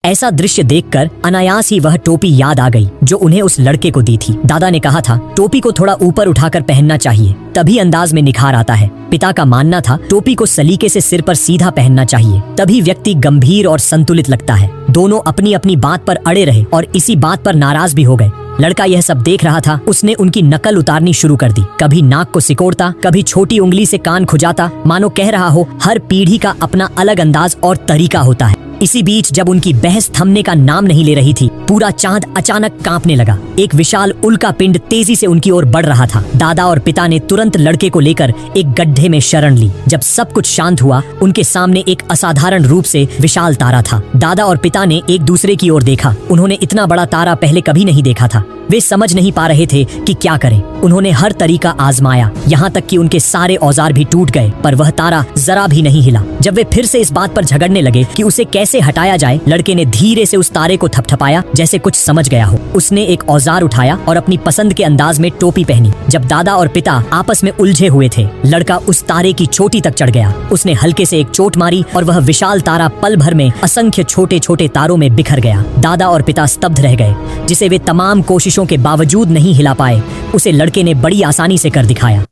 ऐसा दृश्य देखकर अनायास ही वह टोपी याद आ गई जो उन्हें उस लड़के को दी थी। दादा ने कहा था टोपी को थोड़ा ऊपर उठाकर पहनना चाहिए, तभी अंदाज में निखार आता है। पिता का मानना था टोपी को सलीके से सिर पर सीधा पहनना चाहिए, तभी व्यक्ति गंभीर और संतुलित लगता है। दोनों अपनी अपनी बात पर अड़े रहे और इसी बात पर नाराज भी हो गए। लड़का यह सब देख रहा था, उसने उनकी नकल उतारनी शुरू कर दी। कभी नाक को सिकोड़ता, कभी छोटी उंगली से कान खुजाता, मानो कह रहा हो हर पीढ़ी का अपना अलग अंदाज और तरीका होता है। इसी बीच जब उनकी बहस थमने का नाम नहीं ले रही थी, पूरा चांद अचानक कांपने लगा। एक विशाल उल्का पिंड तेजी से उनकी ओर बढ़ रहा था। दादा और पिता ने तुरंत लड़के को लेकर एक गड्ढे में शरण ली। जब सब कुछ शांत हुआ, उनके सामने एक असाधारण रूप से विशाल तारा था। दादा और पिता ने एक दूसरे की ओर देखा। उन्होंने इतना बड़ा तारा पहले कभी नहीं देखा था। वे समझ नहीं पा रहे थे कि क्या करें। उन्होंने हर तरीका आजमाया, यहाँ तक कि उनके सारे औजार भी टूट गए, पर वह तारा जरा भी नहीं हिला। जब वे फिर से इस बात पर झगड़ने लगे कि उसे कैसे हटाया जाए, लड़के ने धीरे से उस तारे को थपथपाया जैसे कुछ समझ गया हो। उसने एक औजार उठाया और अपनी पसंद के अंदाज में टोपी पहनी। जब दादा और पिता आपस में उलझे हुए थे, लड़का उस तारे की चोटी तक चढ़ गया। उसने हल्के से एक चोट मारी और वह विशाल तारा पल भर में असंख्य छोटे छोटे तारों में बिखर गया। दादा और पिता स्तब्ध रह गए। जिसे वे तमाम कोशिशों के बावजूद नहीं हिला पाए, उसे लड़के ने बड़ी आसानी से कर दिखाया।